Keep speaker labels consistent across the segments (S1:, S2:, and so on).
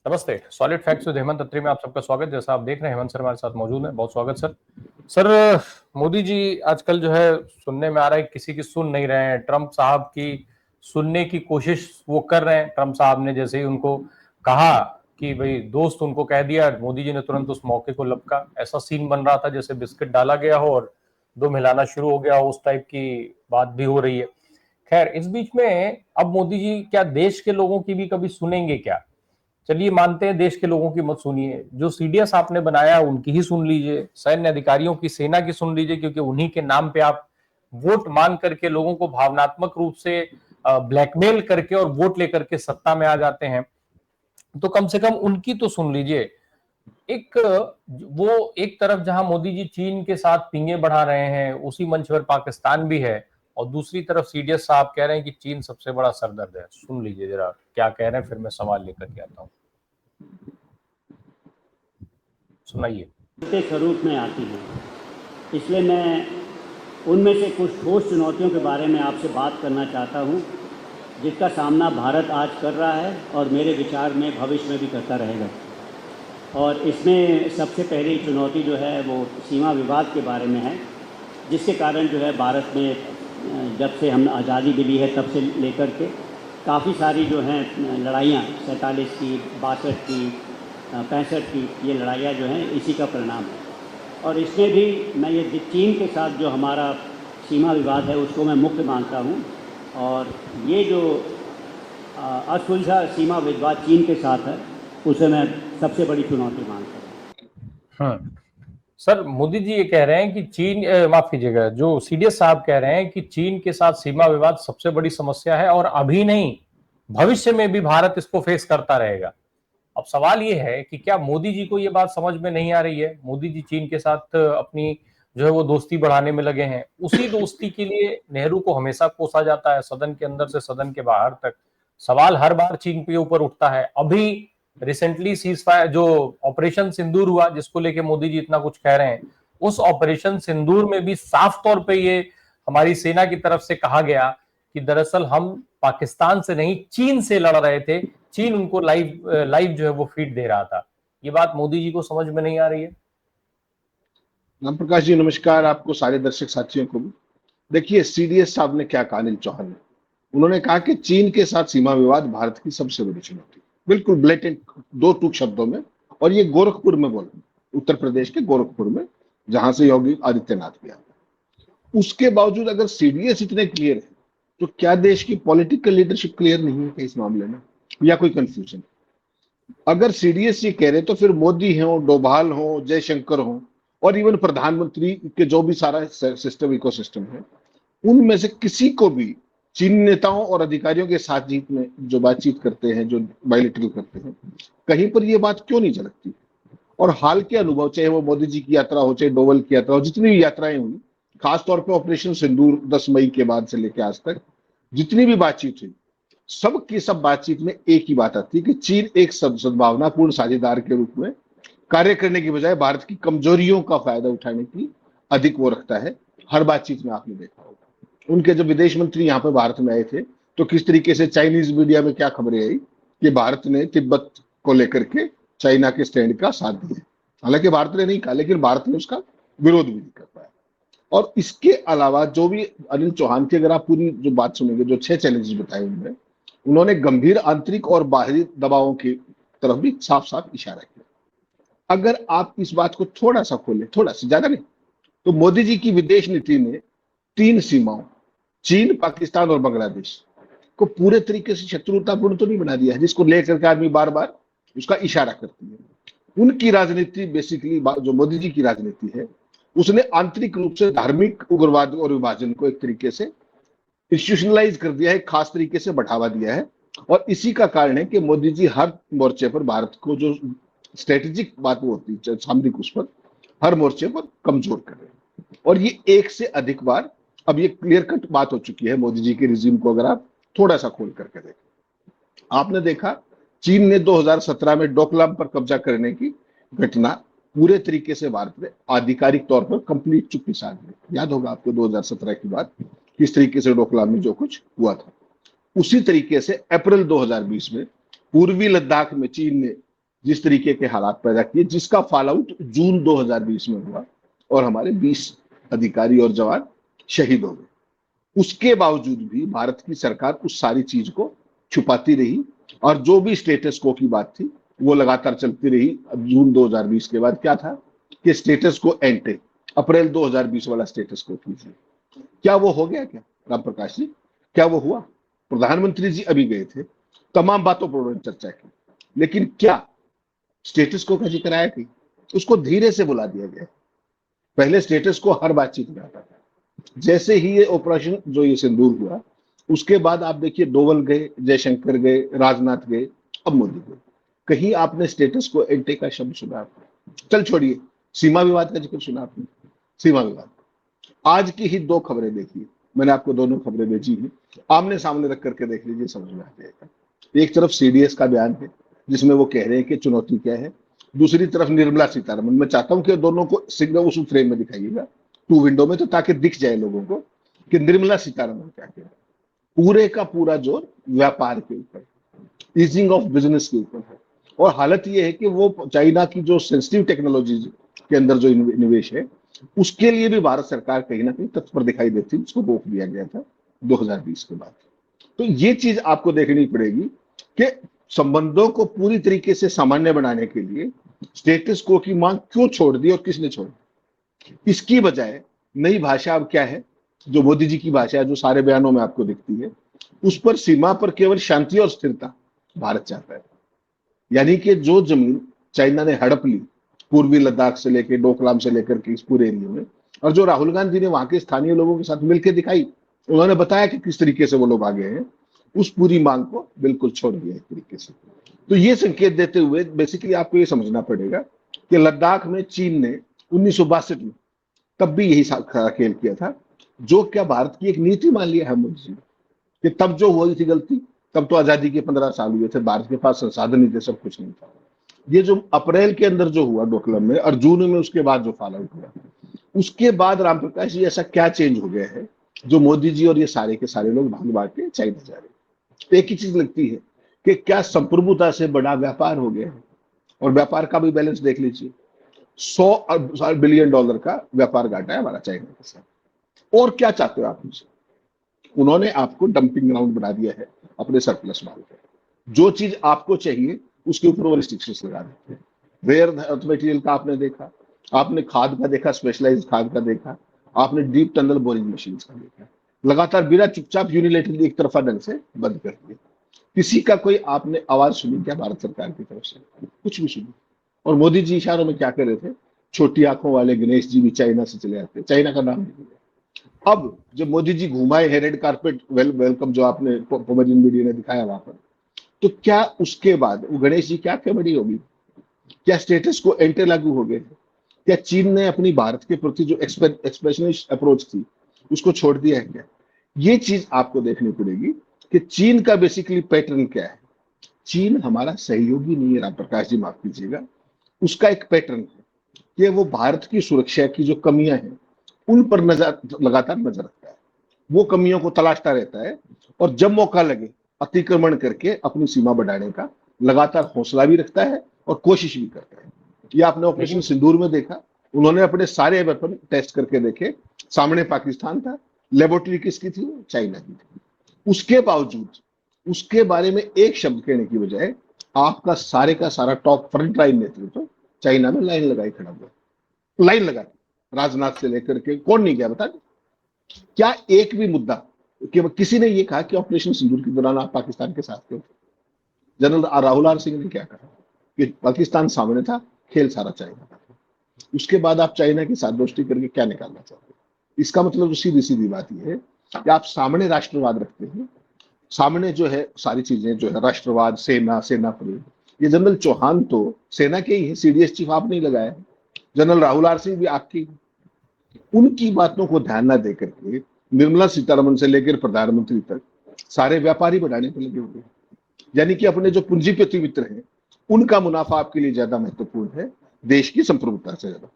S1: नमस्ते। Solid facts with Hemant अत्री में आप सबका स्वागत। जैसा आप देख रहे हैं, हेमंत सर हमारे साथ मौजूद हैं। बहुत स्वागत सर। सर, मोदी जी आजकल जो है सुनने में आ रहा है किसी की सुन नहीं रहे हैं। ट्रंप साहब की सुनने की कोशिश वो कर रहे हैं। ट्रंप साहब ने जैसे ही उनको कहा कि भाई दोस्त उनको कह दिया, मोदी जी ने तुरंत उस मौके को लपका। ऐसा सीन बन रहा था जैसे बिस्किट डाला गया हो और दो मिलाना शुरू हो गया हो, उस टाइप की बात भी हो रही है। खैर, इस बीच में अब मोदी जी क्या देश के लोगों की भी कभी सुनेंगे क्या? चलिए मानते हैं देश के लोगों की मत सुनिए, जो सीडीएस आपने बनाया उनकी ही सुन लीजिए, सैन्य अधिकारियों की, सेना की सुन लीजिए, क्योंकि उन्हीं के नाम पे आप वोट मांग करके लोगों को भावनात्मक रूप से ब्लैकमेल करके और वोट लेकर के सत्ता में आ जाते हैं। तो कम से कम उनकी तो सुन लीजिए। एक वो एक तरफ जहां मोदी जी चीन के साथ पींगे बढ़ा रहे हैं, उसी मंच पर पाकिस्तान भी है, और दूसरी तरफ सीडीएस साहब कह रहे हैं कि चीन सबसे बड़ा सरदर्द है। सुन लीजिए जरा क्या कह रहे हैं, फिर मैं सवाल लेकर के आता हूँ। सुनाइए।
S2: के स्वरूप में आती हैं। इसलिए मैं उनमें से कुछ ठोस चुनौतियों के बारे में आपसे बात करना चाहता हूं, जिसका सामना भारत आज कर रहा है और मेरे विचार में भविष्य में भी करता रहेगा। और इसमें सबसे पहली चुनौती जो है वो सीमा विवाद के बारे में है, जिसके कारण जो है भारत में जब से हम आज़ादी मिली है तब से लेकर के काफ़ी सारी जो हैं लड़ाइयाँ, 47 की, 62 की, 65 की, ये लड़ाइयाँ जो हैं इसी का परिणाम है। और इसमें भी मैं ये चीन के साथ जो हमारा सीमा विवाद है उसको मैं मुख्य मानता हूँ। और ये जो असुलझा सीमा विवाद चीन के साथ है उसे मैं सबसे बड़ी चुनौती मानता हूँ।
S1: सर, मोदी जी ये कह रहे हैं कि चीन, माफ कीजिएगा, जो सीडीएस साहब कह रहे हैं कि चीन के साथ सीमा विवाद सबसे बड़ी समस्या है और अभी नहीं, भविष्य में भी भारत इसको फेस करता रहेगा। अब सवाल ये है कि क्या मोदी जी को ये बात समझ में नहीं आ रही है? मोदी जी चीन के साथ अपनी जो है वो दोस्ती बढ़ाने में लगे हैं। उसी दोस्ती के लिए नेहरू को हमेशा कोसा जाता है, सदन के अंदर से सदन के बाहर तक। सवाल हर बार चीन के ऊपर उठता है। अभी रिसेंटली सीज फायर जो ऑपरेशन सिंदूर हुआ, जिसको लेके मोदी जी इतना कुछ कह रहे हैं, उस ऑपरेशन सिंदूर में भी साफ तौर पे ये हमारी सेना की तरफ से कहा गया कि दरअसल हम पाकिस्तान से नहीं चीन से लड़ रहे थे। चीन उनको लाइव लाइव जो है वो फीड दे रहा था। ये बात मोदी जी को समझ में नहीं आ रही है।
S3: राम प्रकाश जी नमस्कार, आपको सारे दर्शक साथियों को भी। देखिए, सीडीएस साहब ने क्या कहा, अनिल चौहान ने, उन्होंने कहा कि चीन के साथ सीमा विवाद भारत की सबसे बड़ी चुनौती। बिल्कुल ब्लेटेंट, दो टूक शब्दों में। और ये गोरखपुर में बोला, उत्तर प्रदेश के गोरखपुर में, जहां से योगी आदित्यनाथ भी आते। उसके बावजूद अगर सीडीएस इतने क्लियर है तो क्या देश की पॉलिटिकल लीडरशिप क्लियर नहीं है क्या इस मामले में, या कोई कंफ्यूजन? अगर सीडीएस ये कह रहे तो फिर मोदी हो, डोभाल हो, जयशंकर हो, और इवन प्रधानमंत्री के जो भी सारा सिस्टम, इकोसिस्टम है, उनमें से किसी को भी चीन नेताओं और अधिकारियों के साथ जीत में जो बातचीत करते हैं, जो बायलिटरल करते हैं, कहीं पर ये बात क्यों नहीं झलकती? और हाल के अनुभव, चाहे वो मोदी जी की यात्रा हो, चाहे डोवल की यात्रा हो, जितनी भी यात्राएं हुई, खासतौर पर ऑपरेशन सिंदूर 10 मई के बाद से लेकर आज तक जितनी भी बातचीत हुई, सब की सब बातचीत में एक ही बात आती है कि चीन एक सद्भावनापूर्ण साझेदार के रूप में कार्य करने की बजाय भारत की कमजोरियों का फायदा उठाने की अधिक वो रखता है। हर बातचीत में आपने देखा होगा, उनके जब विदेश मंत्री यहाँ पे भारत में आए थे तो किस तरीके से चाइनीज मीडिया में क्या खबरें आई कि भारत ने तिब्बत को लेकर के चाइना के स्टैंड का साथ दिया। हालांकि भारत ने नहीं कहा, लेकिन भारत ने उसका विरोध भी नहीं कर पाया। और इसके अलावा जो भी अनिल चौहान की अगर आप पूरी जो बात सुनेंगे, जो 6 चैलेंजेस बताए उन्होंने गंभीर आंतरिक और बाहरी दबावों की तरफ भी साफ साफ इशारा किया। अगर आप इस बात को थोड़ा सा खोलें, थोड़ा सा, ज्यादा नहीं, तो मोदी जी की विदेश नीति ने 3 सीमाओं, चीन, पाकिस्तान और बांग्लादेश को पूरे तरीके से शत्रुतापूर्ण तो नहीं बना दिया है, जिसको लेकर के आदमी बार बार उसका इशारा करती है। उनकी राजनीति बेसिकली, जो मोदी जी की राजनीति है, उसने आंतरिक रूप से धार्मिक उग्रवाद और विभाजन को एक तरीके से इंस्टीट्यूशनलाइज कर दिया है, खास तरीके से बढ़ावा दिया है। और इसी का कारण है कि मोदी जी हर मोर्चे पर भारत को जो स्ट्रेटेजिक बात होती है, सामरिक, उस पर हर मोर्चे पर कमजोर कर रहे हैं। और ये एक से अधिक बार अब ये क्लियर कट बात हो चुकी है मोदी जी के रिजीम को। अगर आप थोड़ा सा खोल करके देखें, आपने देखा चीन ने 2017 में डोकलाम पर कब्जा करने की घटना पूरे तरीके से भारत ने आधिकारिक तौर पर कंप्लीट चुप्पी साध ली। याद होगा आपको 2017 की बात, किस तरीके से डोकलाम में जो कुछ हुआ था। उसी तरीके से अप्रैल 2020 में पूर्वी लद्दाख में चीन ने जिस तरीके के हालात पैदा किए, जिसका फॉल आउट जून 2020 में हुआ और हमारे 20 अधिकारी और जवान शहीद हो गए। उसके बावजूद भी भारत की सरकार उस सारी चीज को छुपाती रही और जो भी स्टेटस को की बात थी वो लगातार चलती रही। अब जून 2020 के बाद क्या था कि स्टेटस को एंटे अप्रैल 2020 वाला स्टेटस को कीजिए। क्या वो हो गया? क्या राम प्रकाश जी, क्या वो हुआ? प्रधानमंत्री जी अभी गए थे, तमाम बातों पर उन्होंने चर्चा की, लेकिन क्या स्टेटस को का जिक्र आया? कि उसको धीरे से बुला दिया गया। पहले स्टेटस को हर बातचीत में आता था। जैसे ही ये ऑपरेशन जो ये सिंदूर हुआ, उसके बाद आप देखिए डोवल गए, जयशंकर गए, राजनाथ गए, अब मोदी गए। कहीं आपने स्टेटस को एंटे का शब्द सुना आपने? चल छोड़िए, सीमा विवाद का जिक्र सुना आपने? सीमा विवाद आज की ही 2 खबरें देखिए, मैंने आपको दोनों खबरें भेजी हैं, आमने सामने रख करके देख लीजिए, समझ में आ जाएगा। एक तरफ सीडीएस का बयान है जिसमें वो कह रहे हैं कि चुनौती क्या है, दूसरी तरफ निर्मला सीतारमण। मैं चाहता हूं कि दोनों को सिग्नल उस फ्रेम में दिखाइएगा, 2 विंडो में, तो ताकि दिख जाए लोगों को कि निर्मला सीतारमण क्या कह रहे हैं। पूरे का पूरा जोर व्यापार के ऊपर, ईजिंग ऑफ बिजनेस के ऊपर है। और हालत यह है कि वो चाइना की जो सेंसिटिव टेक्नोलॉजी के अंदर जो निवेश है, उसके लिए भी भारत सरकार कहीं ना कहीं तत्पर दिखाई देती है। उसको रोक दिया गया था 2020 के बाद। तो ये चीज आपको देखनी पड़ेगी कि संबंधों को पूरी तरीके से सामान्य बनाने के लिए स्टेटस को की मांग क्यों छोड़ दी और किसने छोड़ी। इसकी बजाय नई भाषा अब क्या है, जो मोदी जी की भाषा है, जो सारे बयानों में आपको दिखती है, उस पर सीमा पर केवल शांति और स्थिरता भारत चाहता है। यानी कि जो जमीन चाइना ने हड़प ली पूर्वी लद्दाख से लेकर डोकलाम से लेकर के इस पूरे एरिया में, और जो राहुल गांधी ने वहां के स्थानीय लोगों के साथ मिलकर दिखाई, उन्होंने बताया कि किस तरीके से वो लोग आगे हैं, उस पूरी मांग को बिल्कुल छोड़ दिया एक तरीके से। तो ये संकेत देते हुए बेसिकली आपको ये समझना पड़ेगा कि लद्दाख में चीन ने 1962 में तब भी यही खेल किया था, जो क्या भारत की एक नीति मान लिया है मोदी जी ने, कि तब जो हुई थी गलती, तब तो आजादी के 15 साल हुए थे, भारत के पास संसाधन नहीं थे, सब कुछ नहीं था। ये जो अप्रैल के अंदर जो हुआ डोकलाम में और जून में उसके बाद जो फॉल आउट हुआ, उसके बाद रामप्रकाश जी ऐसा क्या चेंज हो गया है जो मोदी जी और ये सारे के सारे लोग भाग भाग के चाइना जा रहे हैं। एक ही चीज लगती है कि क्या संप्रभुता से बड़ा व्यापार हो गया है। और व्यापार का भी बैलेंस देख लीजिए, $100 बिलियन का व्यापार घाटा है हमारा चाइना के साथ। और क्या चाहते हो आप मुझसे? उन्होंने आपको डंपिंग ग्राउंड बना दिया है अपने सरप्लस माल का। जो चीज आपको चाहिए उसके ऊपर वो रिस्ट्रिक्शंस लगा देते हैं। रेयर अर्थ मटेरियल का आपने देखा, आपने खाद का देखा, स्पेशलाइज्ड खाद का देखा, आपने डीप टनल बोरिंग मशीन का देखा। लगातार बिना चुपचाप यूनिलेटरली एक तरफा ढंग से बंद कर दिया। किसी का कोई आपने आवाज सुनी क्या भारत सरकार की तरफ से? कुछ भी सुनी। और मोदी जी इशारों में क्या कर रहे थे? छोटी आंखों वाले गणेश जी भी चाइना से चले आते, चाइना का नाम नहीं लिया। अब जब मोदी जी घुमाए है रेड कारपेट वेलकम जो आपने पोमरियन मीडिया ने दिखाया वहां पर, तो क्या उसके बाद वो गणेश जी क्या कमेडी होगी? क्या स्टेटस को एंटे लागू हो गए? क्या चीन ने अपनी भारत के प्रति जो एक्सप्रेशनिस्ट अप्रोच थी उसको छोड़ दिया है क्या? ये चीज आपको देखनी पड़ेगी कि चीन का बेसिकली पैटर्न क्या है। चीन हमारा सहयोगी नहीं है राम प्रकाश जी, माफ कीजिएगा। उसका एक पैटर्न है कि वो भारत की सुरक्षा की जो कमियां हैं उन पर लगातार नजर रखता है। वो कमियों को तलाशता रहता है और जब मौका लगे अतिक्रमण करके अपनी सीमा बढ़ाने का लगातार हौसला भी रखता है और कोशिश भी करता है। ये आपने ऑपरेशन सिंदूर में देखा, उन्होंने अपने सारे वेपन टेस्ट करके देखे, सामने पाकिस्तान था, लेबोरेटरी किसकी थी? चाइना की थी। उसके बावजूद उसके बारे में एक शब्द कहने की बजाय आपका सारे का सारा टॉप फ्रंट लाइन नेतृत्व चाइना में लाइन लगाई खड़ा हुआ, लाइन लगा, राजनाथ से लेकर के कौन नहीं गया बता? क्या एक भी मुद्दा कि किसी ने ये कहा कि ऑपरेशन सिंदूर के दौरान आप पाकिस्तान के साथ थे? जनरल राहुल आर सिंह ने क्या कहा कि पाकिस्तान सामने था, खेल सारा चाइना का था। उसके बाद आप चाइना के साथ दोस्ती करके क्या निकालना चाहते हैं? इसका मतलब तो सीधी सीधी बात यह है कि आप सामने राष्ट्रवाद रखते हैं, सामने जो है सारी चीजें जो है राष्ट्रवाद, सेना प्रयोग। ये जनरल चौहान तो सेना के ही है, सीडीएस चीफ आप नहीं लगाया है, जनरल राहुल आर सिंह भी आपकी। उनकी बातों को ध्यान न देकर के निर्मला सीतारमण से लेकर प्रधानमंत्री तक सारे व्यापारी बढ़ाने पर लगे हुए हैं। यानी कि अपने जो पूंजीपति मित्र हैं उनका मुनाफा आपके लिए ज्यादा महत्वपूर्ण है देश की संप्रभुता से ज्यादा।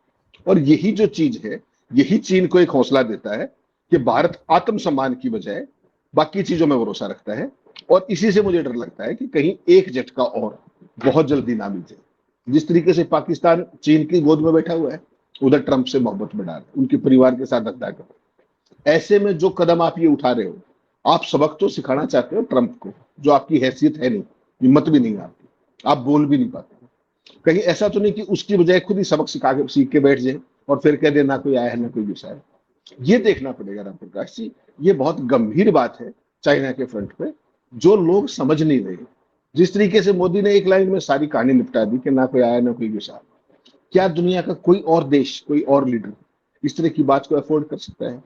S3: और यही जो चीज है, यही चीन को एक हौसला देता है कि भारत आत्मसम्मान की बजाय बाकी चीजों में भरोसा रखता है। और इसी से मुझे डर लगता है कि कहीं एक झटका और बहुत जल्दी ना मिल जाए। जिस तरीके से पाकिस्तान चीन की गोद में बैठा हुआ है, उधर ट्रंप से मोहब्बत बढ़ा रहे हैं, उनके परिवार के साथ धंधा कर रहे हैं। ऐसे में जो कदम आप ये उठा रहे हो, आप सबक तो सिखाना चाहते हो ट्रंप को, जो आपकी हैसियत है नहीं, हिम्मत भी नहीं है आपकी, आप बोल भी नहीं पाते। कहीं ऐसा तो नहीं कि उसकी बजाय खुद ही सबक सीख के बैठ जाए और फिर कह दे ना कोई आया है ना कोई घुसा है। ये देखना पड़ेगा राम प्रकाश जी, ये बहुत गंभीर बात है चाइना के फ्रंट पे, जो लोग समझ नहीं रहे। जिस तरीके से मोदी ने एक लाइन में सारी कहानी निपटा दी कि ना कोई आया ना कोई घुसा, क्या दुनिया का कोई और देश, कोई और लीडर इस तरह की बात को अफोर्ड कर सकता है?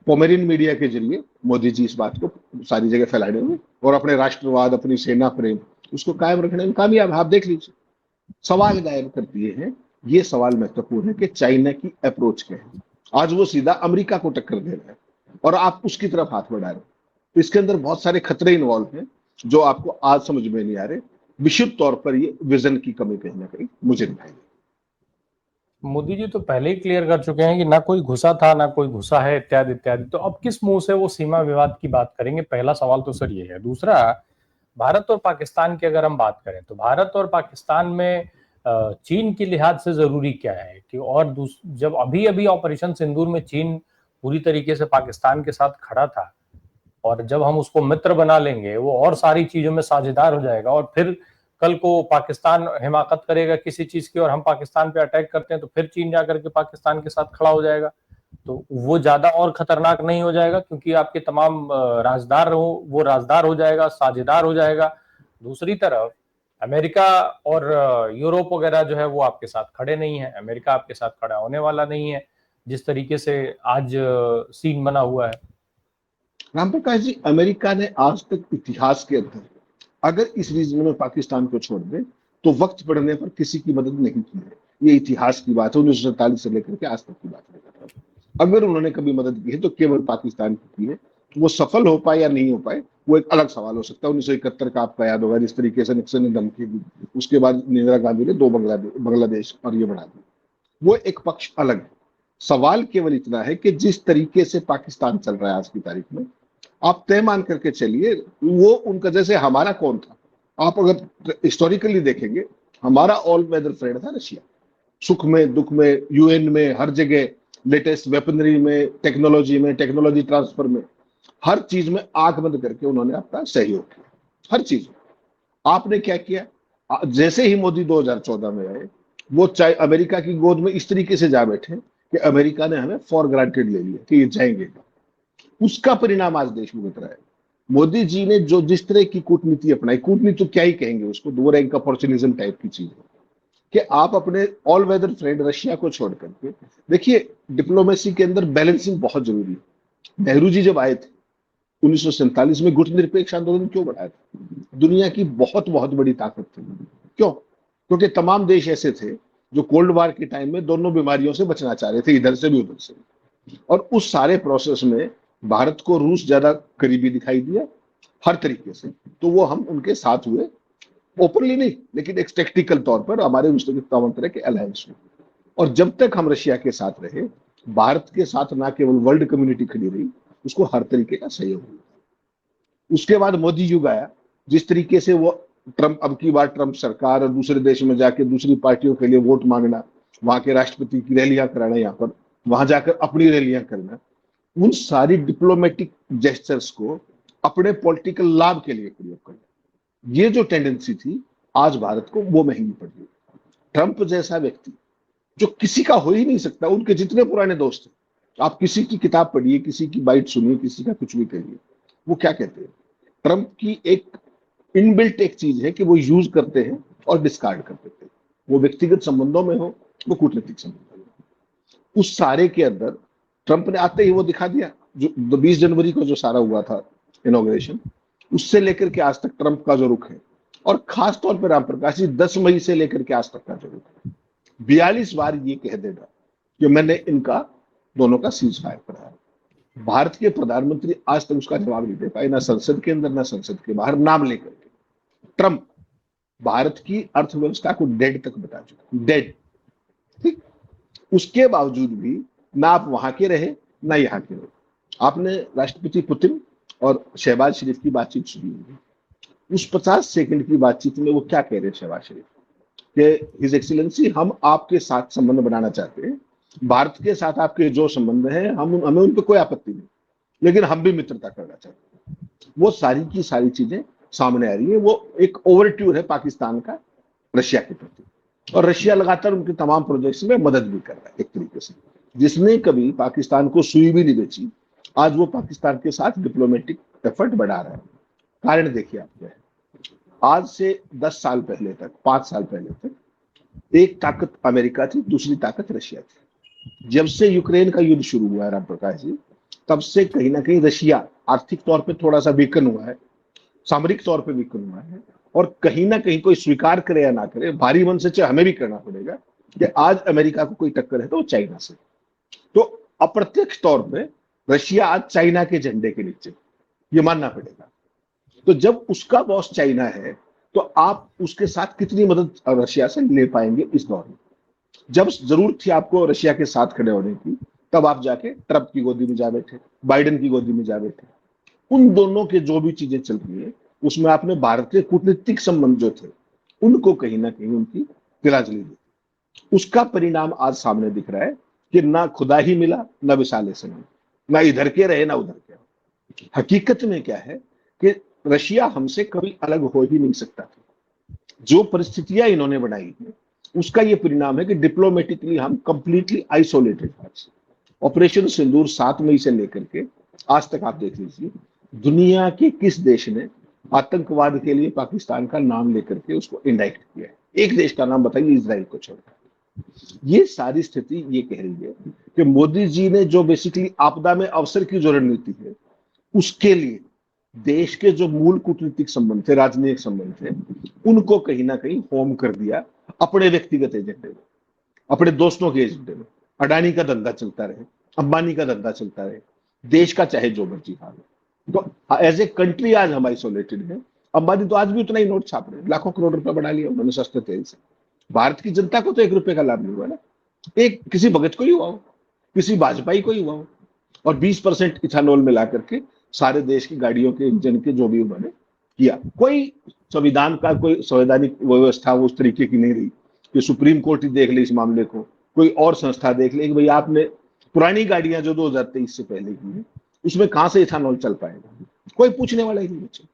S3: पोमेरियन मीडिया के जरिए मोदी जी इस बात को सारी जगह फैलाने में और अपने राष्ट्रवाद, अपनी सेना प्रेम, उसको कायम रखने में कामयाब। आप देख लीजिए, सवाल गायब कर दिए हैं। ये सवाल महत्वपूर्ण है कि चाइना की अप्रोच क्या है। आज वो सीधा अमेरिका को टक्कर दे रहा है और आप उसकी तरफ हाथ बढ़ा रहे हो। तो इसके अंदर बहुत सारे खतरे इन्वॉल्व हैं जो आपको आज समझ में नहीं आ रहे। विशुद्ध तौर पर ये विजन की कमी कहीं ना कहीं मुझे दिखाई दे।
S1: मोदी जी तो पहले ही क्लियर कर चुके हैं कि ना कोई घुसा था ना कोई घुसा है, इत्यादि इत्यादि। तो अब किस मुंह से वो सीमा विवाद की बात करेंगे? पहला सवाल तो सर ये है। दूसरा, भारत और पाकिस्तान की अगर हम बात करें तो भारत और पाकिस्तान में चीन के लिहाज से जरूरी क्या है कि, और जब अभी अभी ऑपरेशन सिंदूर में चीन पूरी तरीके से पाकिस्तान के साथ खड़ा था, और जब हम उसको मित्र बना लेंगे वो और सारी चीजों में साझेदार हो जाएगा, और फिर कल को पाकिस्तान हिमाकत करेगा किसी चीज की और हम पाकिस्तान पे अटैक करते हैं तो फिर चीन जाकर के पाकिस्तान के साथ खड़ा हो जाएगा, तो वो ज्यादा और खतरनाक नहीं हो जाएगा? क्योंकि आपके तमाम राजदार हो, वो राजदार हो जाएगा, साझेदार हो जाएगा। दूसरी तरफ अमेरिका और यूरोप वगैरह जो है वो आपके साथ खड़े नहीं है, अमेरिका आपके साथ खड़ा होने वाला नहीं है जिस तरीके से आज सीन बना हुआ है।
S3: राम प्रकाश जी, अमेरिका ने आज तक इतिहास के अंदर अगर इस रीजन में पाकिस्तान को छोड़ दे तो वक्त पड़ने पर किसी की मदद नहीं की है। ये इतिहास की बात है, 1947 से लेकर के आज तक की बात है। अगर उन्होंने कभी मदद की है तो केवल पाकिस्तान की है। वो सफल हो पाए या नहीं हो पाए वो एक अलग सवाल हो सकता है। 1971 का आपका याद होगा, जिस तरीके से निक्सन ने धमकी दी, उसके बाद इंदिरा गांधी ने 2 बांग्लादेश और ये बना दी, वो एक पक्ष अलग है। सवाल केवल इतना है कि जिस तरीके से पाकिस्तान चल रहा है आज की तारीख में, आप तय मान करके चलिए, वो उनका जैसे हमारा कौन था। आप अगर हिस्टोरिकली देखेंगे, हमारा ऑल वेदर फ्रेंड था रशिया। सुख में दुख में, यूएन में, हर जगह, लेटेस्ट वेपनरी में, टेक्नोलॉजी ट्रांसफर में, हर चीज में आंख बंद करके उन्होंने अपना सहयोग किया, हर चीज। आपने क्या किया? जैसे ही मोदी 2014 में आए, वो चाहे अमेरिका की गोद में इस तरीके से जा बैठे कि अमेरिका ने हमें फॉर ग्रांटेड ले लिया कि ये जाएंगे। उसका परिणाम आज देश भुगत रहा है। मोदी जी ने जो जिस तरह की कूटनीति अपनाई, कूटनीति तो क्या ही कहेंगे उसको, दो रैंक अपॉर्चुनिज्म टाइप की चीज है कि आप अपने ऑल वेदर फ्रेंड रशिया को छोड़ करके देखिए, डिप्लोमेसी के अंदर बैलेंसिंग बहुत जरूरी है। नेहरू जी जब आए थे 1947 में, गुटनिरपेक्ष आंदोलन क्यों बढ़ाया था? दुनिया की बहुत बहुत बड़ी ताकत थी। क्यों? क्योंकि तमाम देश ऐसे थे जो कोल्ड वार के टाइम में दोनों बीमारियों से बचना चाह रहे थे, इधर से भी उधर से। और उस सारे प्रोसेस में भारत को रूस ज्यादा करीबी दिखाई दिया हर तरीके से, तो वो हम उनके साथ हुए, ओपनली नहीं लेकिन एक टेक्टिकल तौर पर हमारे उसके तमाम तरह के अलायंस हुए। और जब तक हम रशिया के साथ रहे, भारत के साथ ना केवल वर्ल्ड कम्युनिटी खड़ी रही, उसको हर तरीके का सहयोग हुआ। उसके बाद मोदी युग आया, जिस तरीके से वो ट्रंप, अब की बार ट्रंप सरकार और दूसरे देश में जाके दूसरी पार्टियों के लिए वोट मांगना, वहां के राष्ट्रपति की रैलियां कराना, यहाँ पर वहां जाकर अपनी रैलियां करना, उन सारी डिप्लोमेटिक जेस्चर्स को अपने पॉलिटिकल लाभ के लिए प्रयोग करना, ये जो टेंडेंसी थी आज भारत को वो महंगी पड़ गई। ट्रंप जैसा व्यक्ति जो किसी का हो ही नहीं सकता, उनके जितने पुराने दोस्त हैं, आप किसी की किताब पढ़िए, किसी की बाइट सुनिए, किसी का कुछ भी करिए, वो क्या कहते हैं? ट्रंप की एक इनबिल्ट एक चीज है कि वो यूज करते हैं और डिस्कार्ड कर देते हैं। वो व्यक्तिगत संबंधों में हो, वो कूटनीतिक संबंधों में हो, उस सारे के अंदर ट्रंप ने आते ही वो दिखा दिया। जो 20 जनवरी को जो सारा हुआ था इनॉग्रेशन, उससे लेकर के आज तक ट्रंप का जो रुख है, और खास तौर पर राम प्रकाश जी 10 मई से लेकर के आज तक का जो रुख है, 42 बार ये कह देगा कि मैंने इनका दोनों का सीज फायर कराया। भारत के प्रधानमंत्री आज तक उसका जवाब नहीं दे पाए, ना संसद के अंदर ना संसद के बाहर, नाम लेकर के। ट्रंप भारत की अर्थव्यवस्था को डेड तक बता चुका, डेड। ठीक, उसके बावजूद भी ना आप वहां के रहे ना यहाँ के रहे। आपने राष्ट्रपति पुतिन और शहबाज शरीफ की बातचीत सुनी होगी। उस 50 सेकंड की बातचीत में वो क्या कह रहे हैं शहबाज शरीफ? कि हिज एक्सीलेंसी हम आपके साथ संबंध बनाना चाहते हैं, भारत के साथ आपके जो संबंध है हमें उन पर कोई आपत्ति नहीं, लेकिन हम भी मित्रता करना चाहते हैं। वो सारी की सारी चीजें सामने आ रही है। वो एक ओवरट्यूर है पाकिस्तान का रशिया के प्रति, और रशिया लगातार उनके तमाम प्रोजेक्ट्स में मदद भी कर रहा है एक तरीके से। जिसने कभी पाकिस्तान को सुई भी नहीं बेची, आज वो पाकिस्तान के साथ डिप्लोमेटिक एफर्ट बढ़ा रहा है। कारण देखिए आप क्या है, आज से 10 साल पहले तक, 5 साल पहले तक एक ताकत अमेरिका थी, दूसरी ताकत रशिया थी। जब से यूक्रेन का युद्ध शुरू हुआ है राम प्रकाश जी, तब से कहीं ना कहीं रशिया आर्थिक तौर पे थोड़ा सा वीकन हुआ है, सामरिक तौर पे वीकन हुआ है, और कहीं ना कहीं कोई स्वीकार करे या ना करे, भारी मन से चाहे हमें भी करना पड़ेगा कि आज अमेरिका को कोई टक्कर है तो वो चाइना से। तो अप्रत्यक्ष तौर पे रशिया आज चाइना के झंडे के नीचे, ये मानना पड़ेगा। तो जब उसका बॉस चाइना है, तो आप उसके साथ कितनी मदद रशिया से ले पाएंगे इस दौर में? जब जरूरत थी आपको रशिया के साथ खड़े होने की, तब आप जाके ट्रंप की गोदी में जा बैठे, बाइडेन की गोदी में जा बैठे। उन दोनों के जो भी चीजें चल रही है, उसमें आपने भारत के कूटनीतिक संबंध जो थे उनको कहीं ना कहीं उनकी तिलांजलि दी। उसका परिणाम आज सामने दिख रहा है कि ना खुदा ही मिला, ना विशाले से मिला, ना इधर के रहे ना उधर के रहे। हकीकत में क्या है कि रशिया हमसे कभी अलग हो ही नहीं सकता था। जो परिस्थितियां इन्होंने बनाई है, उसका ये परिणाम है कि डिप्लोमेटिकली हम कंप्लीटली आइसोलेटेड हैं। ऑपरेशन सिंदूर 7 मई से लेकर के आज तक आप देख लीजिए, दुनिया के किस देश ने आतंकवाद के लिए पाकिस्तान का नाम लेकर के उसको इंडाइक्ट किया है? एक देश का नाम बताइए, इजराइल को छोड़कर। ये सारी स्थिति ये कह रही है कि मोदी जी ने जो बेसिकली आपदा में अवसर की जो रणनीति है, उसके लिए देश के जो मूल कूटनीतिक संबंध थे, राजनीतिक संबंध थे, उनको कहीं ना कहीं होम कर दिया अपने व्यक्तिगत एजेंडे में, अपने दोस्तों के एजेंडे में। अडानी का धंधा चलता रहे, अंबानी का धंधा चलता रहे, देश का चाहे जो मर्जी हाल है। तो एज ए कंट्री आज हम आइसोलेटेड है। अंबानी तो आज भी उतना ही नोट छाप रहे हैं, लाखों करोड़ रुपए बढ़ा लिया उन्होंने सस्ते तेल से। भारत की जनता को तो 1 रुपए का लाभ नहीं हुआ ना। एक किसी भगत को ही हुआ हो, किसी वाजपेयी को ही हुआ हो, और 20% इथेनॉल मिला करके सारे देश की गाड़ियों के इंजन के जो भी उन्होंने किया। कोई संविधान का कोई संवैधानिक व्यवस्था उस तरीके की नहीं रही कि सुप्रीम कोर्ट ही देख ले इस मामले को, कोई और संस्था देख ले कि भाई आपने पुरानी गाड़ियां जो 2023 से पहले की है, उसमें कहां से इथेनॉल चल पाएगा? कोई पूछने वाला ही नहीं बचे।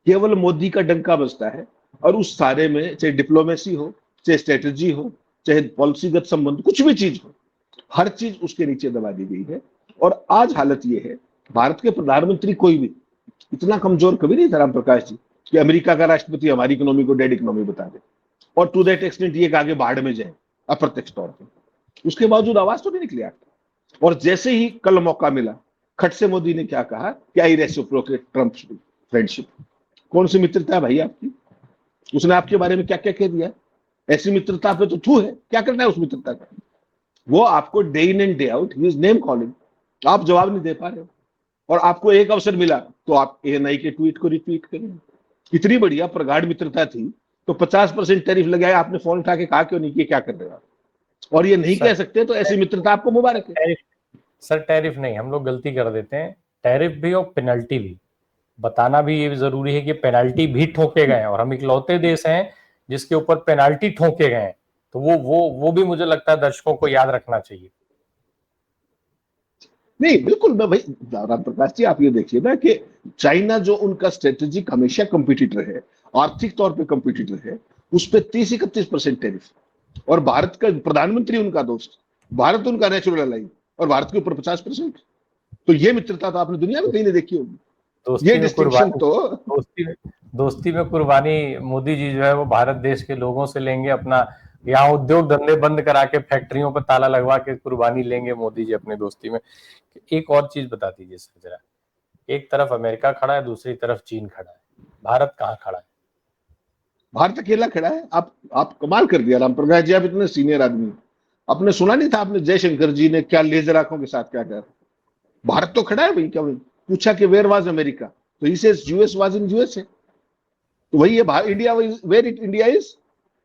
S3: केवल मोदी का डंका बजता है, और उस सारे में चाहे डिप्लोमेसी हो, चाहे स्ट्रेटेजी हो, चाहे पॉलिसीगत संबंध, कुछ भी चीज हो, हर चीज उसके नीचे दबा दी गई है। और आज हालत यह है, भारत के प्रधानमंत्री कोई भी इतना कमजोर कभी नहीं था राम प्रकाश जी कि अमेरिका का राष्ट्रपति हमारी इकोनॉमी को डेड इकोनॉमी बता दे, और टू दैट एक्सटेंट ये आगे बाढ़ में जाए अप्रत्यक्ष तौर पर। उसके बावजूद आवाज तो नहीं निकली आपकी। और जैसे ही कल मौका मिला, खट से मोदी ने क्या कहा कि आई रेसिप्रोकेट ट्रम्प फ्रेंडशिप। कौन सी मित्रता है भाई आपकी? उसने आपके बारे में क्या क्या कह दिया? ऐसी मित्रता पे तो थू है, क्या करना है उस मित्रता का? वो आपको day in and day out he is name calling, आप जवाब नहीं दे पा रहे हो। और आपको एक अवसर मिला तो आप एएनआई के ट्वीट को रिट्वीट करेंगे। इतनी बढ़िया प्रगाढ़ मित्रता थी तो 50% टैरिफ लगाया, आपने फोन उठा के कहा क्यों नहीं कि क्या कर रहे हो आप? और ये नहीं कह सकते तो ऐसी मित्रता आपको मुबारक है।
S1: सर टैरिफ नहीं, हम लोग गलती कर देते हैं। टैरिफ भी और पेनल्टी भी बताना भी ये जरूरी है कि पेनल्टी भी ठोके गए हैं, और हम इकलौते देश हैं जिसके ऊपर पेनल्टी ठोके गए हैं। तो वो भी मुझे लगता है दर्शकों को याद रखना चाहिए।
S3: नहीं बिल्कुल, मैं भाई राम प्रकाश जी आप ये देखिए ना कि चाइना जो उनका स्ट्रेटेजिक हमेशा कंपटीटर है, आर्थिक तौर पे कंपटीटर है, उस पर 30-31% टैरिफ, और भारत का प्रधानमंत्री उनका दोस्त, भारत उनका नेचुरल अलाई, और भारत के ऊपर 50%। तो ये मित्रता तो आपने दुनिया में कहीं नहीं देखी होगी। ये डिस्टिंक्शन तो
S1: दोस्ती में कुर्बानी मोदी जी जो है वो भारत देश के लोगों से लेंगे, अपना यहाँ उद्योग धंधे बंद करा के फैक्ट्रियों पर ताला लगवा के कुर्बानी लेंगे मोदी जी अपने दोस्ती में। एक और चीज बता दीजिए सर जरा, एक तरफ अमेरिका खड़ा है, दूसरी तरफ चीन खड़ा है, भारत कहाँ खड़ा है?
S3: भारत अकेला खड़ा है। आप कमाल कर दिया राम प्रकाश जी, आप इतने सीनियर आदमी, आपने सुना नहीं था आपने जयशंकर जी ने क्या लेजर आंखों के साथ क्या कहा? भारत तो खड़ा है भाई। क्या पूछा कि वेयर वाज अमेरिका, तो he says US was in USA. तो वही है India where it India is.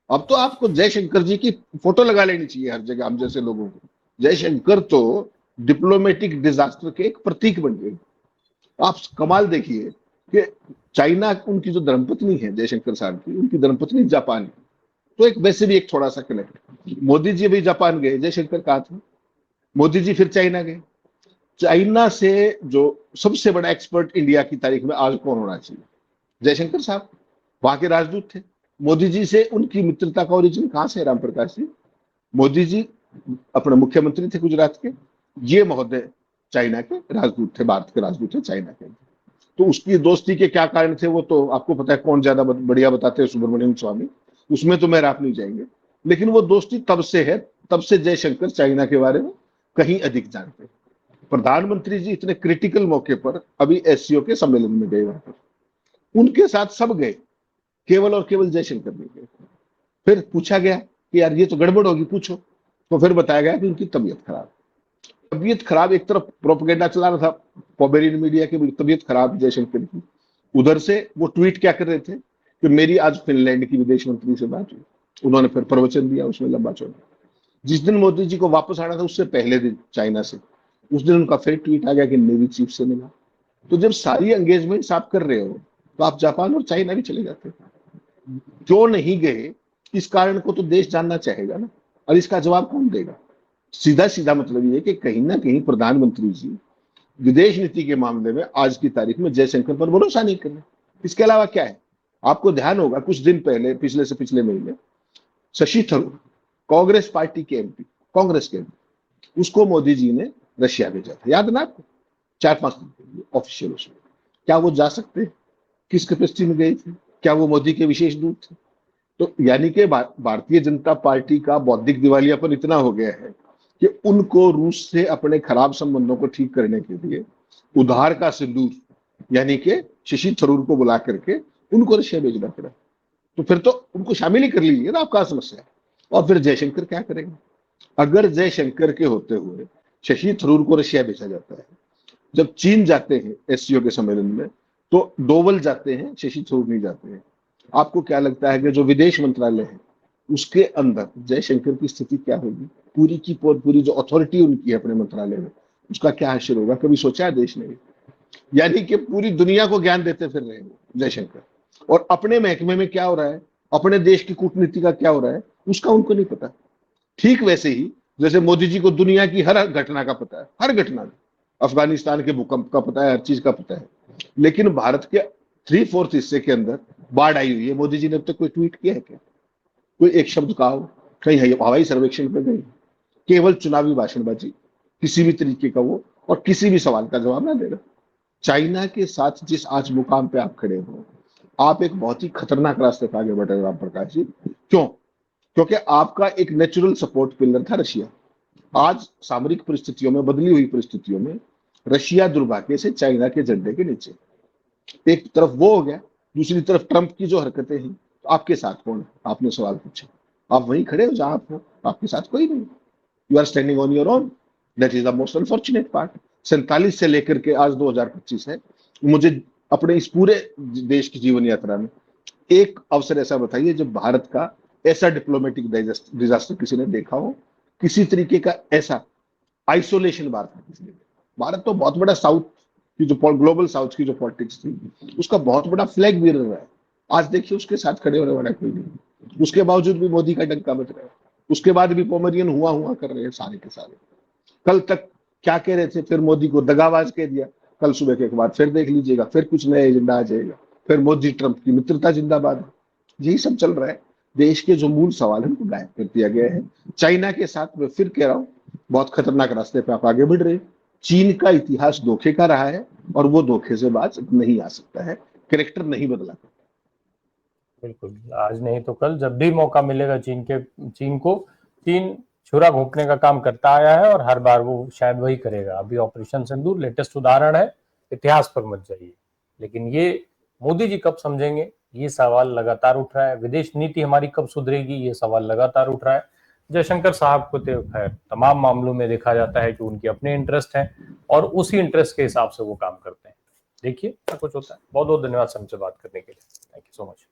S3: अब तो आपको जयशंकर जी की फोटो लगा लेनी चाहिए हर जगह, हम जैसे लोगों को। जयशंकर तो डिप्लोमेटिक डिजास्टर के एक प्रतीक बन गए। आप कमाल देखिए कि चाइना उनकी जो धर्मपत्नी है जयशंकर साहब की, उनकी धर्मपत्नी जापान है, तो एक वैसे भी एक थोड़ा सा कनेक्ट। मोदी जी अभी जापान गए, जयशंकर कहा था। मोदी जी फिर चाइना गए। चाइना से जो सबसे बड़ा एक्सपर्ट इंडिया की तारीख में आज कौन होना चाहिए? जयशंकर साहब, वहां के राजदूत थे। मोदी जी से उनकी मित्रता का ओरिजिन कहां से है? राम प्रकाश जी, मोदी जी अपने मुख्यमंत्री थे गुजरात के, ये महोदय चाइना के राजदूत थे, भारत के राजदूत थे चाइना के। तो उसकी दोस्ती के क्या कारण थे वो तो आपको पता है, कौन ज्यादा बढ़िया बताते हैं, सुब्रमण्यम स्वामी, उसमें तो मैं आप नहीं जाएंगे। लेकिन वो दोस्ती तब से है, तब से जयशंकर चाइना के बारे में कहीं अधिक जानते हैं। प्रधानमंत्री जी इतने क्रिटिकल मौके पर अभी एससीओ के सम्मेलन में गए, वहां पर उनके साथ सब गए, केवल और केवल जयशंकर नहीं गए। फिर पूछा गया कि यार ये तो गड़बड़ होगी, पूछो। तो फिर बताया गया कि उनकी तबीयत खराब। एक तरफ प्रोपेगेंडा चला रहा था पॉबेरियन मीडिया की, तबीयत खराब जयशंकर की, उधर से वो ट्वीट क्या कर रहे थे कि मेरी आज फिनलैंड की विदेश मंत्री से बात हुई। उन्होंने फिर प्रवचन दिया उसमें लंबा चौड़ा। जिस दिन मोदी जी को वापस आना था उससे पहले दिन चाइना से, उस दिन उनका फिर ट्वीट आ गया कि नेवी चीफ से मिला। तो जब सारी एंगेजमेंट आप कर रहे हो तो आप जापान और चाइना भी चले जाते। क्यों नहीं गए, इस कारण को तो देश जानना चाहेगा ना, और इसका जवाब कौन देगा? सीधा सीधा मतलब ये कि कहीं ना कहीं प्रधानमंत्री जी विदेश नीति के मामले में आज की तारीख में जयशंकर पर भरोसा नहीं कर रहे। इसके अलावा क्या है? आपको ध्यान होगा कुछ दिन पहले, पिछले से पिछले महीने, शशि थरूर, कांग्रेस पार्टी के एमपी, कांग्रेस के एमपी, उसको मोदी जी ने रशिया भेजा था, याद ना आपको? 4-5 दिन के लिए ऑफिशियल उसमें। क्या वो जा सकते? किस कैपेसिटी में गए थे? क्या वो मोदी के विशेष दूत थे? तो यानी कि भारतीय जनता पार्टी का बौद्धिक दिवालियापन इतना हो गया है कि उनको रूस से अपने खराब संबंधों को ठीक करने के लिए उधार का सिंदूर यानी कि शशि थरूर को बुला करके उनको रशिया भेजना पड़ा। तो फिर तो उनको शामिल ही कर लीजिए ना, आपका समस्या है। और फिर जयशंकर क्या करेंगे? अगर जयशंकर के होते हुए शशि थरूर को रशिया भेजा जाता है, जब चीन जाते हैं एससीओ के सम्मेलन में तो डोवल जाते हैं, शशि थरूर नहीं जाते हैं। आपको क्या लगता है कि जो विदेश मंत्रालय है उसके अंदर जयशंकर की स्थिति क्या होगी? पूरी की पूरी जो अथॉरिटी उनकी है अपने मंत्रालय में, उसका क्या हासिल होगा? कभी सोचा है देश ने? यानी कि पूरी दुनिया को ज्ञान देते फिर रहे हैं जयशंकर, और अपने महकमे में क्या हो रहा है, अपने देश की कूटनीति का क्या हो रहा है, उसका उनको नहीं पता। ठीक वैसे ही जैसे मोदी जी को दुनिया की हर घटना का पता है, हर घटना, अफगानिस्तान के भूकंप का पता है, हर चीज का पता है। लेकिन भारत के 3/4 हिस्से के अंदर बाढ़ आई हुई है, मोदी जी ने अब तक कोई ट्वीट किया है क्या? कोई एक शब्द कहा हो? कहीं हवाई सर्वेक्षण पे गए? केवल चुनावी भाषणबाजी, किसी भी तरीके का वो, और किसी भी सवाल का जवाब ना देना। चाइना के साथ जिस आज मुकाम पे आप खड़े हो, आप एक बहुत ही खतरनाक रास्ते पर आगे बढ़ रहे हो राम प्रकाश जी। क्यों? क्योंकि आपका एक नेचुरल सपोर्ट पिलर था रशिया। आज सामरिक परिस्थितियों में, बदली हुई परिस्थितियों में, रशिया दुर्भाग्य से चाइना के झंडे के नीचे। एक तरफ वो हो गया, दूसरी तरफ ट्रंप की जो हरकतें हैं। तो आपके साथ कौन है? आपने सवाल पूछा, आप वहीं खड़े हो जहां आप हो, आपके साथ कोई नहीं। You are standing on your own, that is the most unfortunate part. 47 से लेकर के आज 2025 है, मुझे अपने इस पूरे देश की जीवन यात्रा में एक अवसर ऐसा बताइए जब भारत का ऐसा डिप्लोमेटिक डिजास्टर किसी ने देखा हो, किसी तरीके का ऐसा आइसोलेशन भारत तो बहुत बड़ा साउथ की जो ग्लोबल साउथ की जो पॉलिटिक्स थी उसका बहुत बड़ा फ्लैग बेरर रहा है। आज देखिए उसके साथ खड़े होने वाला कोई नहीं। उसके बावजूद भी मोदी का डंका बज रहा है, उसके बाद भी पोमरियन हुआ कर रहे हैं सारे के सारे। कल तक क्या कह रहे थे, फिर मोदी को दगाबाज कह दिया। कल सुबह के बाद फिर देख लीजिएगा, फिर कुछ नया एजेंडा आ जाएगा, फिर मोदी ट्रंप की मित्रता जिंदाबाद। यही सब चल रहा है। देश के जो मूल सवाल है उनको गायब कर दिया गया है। चाइना के साथ मैं फिर कह रहा हूं, बहुत खतरनाक रास्ते पे आप आगे बढ़ रहे हैं। चीन का इतिहास धोखे का रहा है और वो धोखे से बाज नहीं आ सकता है, कैरेक्टर नहीं बदला।
S1: बिल्कुल, आज नहीं तो कल जब भी मौका मिलेगा चीन छुरा घोंपने का काम करता आया है और हर बार वो शायद वही करेगा। अभी ऑपरेशन सिंदूर लेटेस्ट उदाहरण है, इतिहास पर मत जाइए। लेकिन ये मोदी जी कब समझेंगे, ये सवाल लगातार उठ रहा है। विदेश नीति हमारी कब सुधरेगी, ये सवाल लगातार उठ रहा है। जयशंकर साहब को तो खैर तमाम मामलों में देखा जाता है कि उनके अपने इंटरेस्ट हैं और उसी इंटरेस्ट के हिसाब से वो काम करते हैं। देखिए क्या कुछ होता है। बहुत बहुत धन्यवाद सर, हमसे बात करने के लिए। Thank you so much.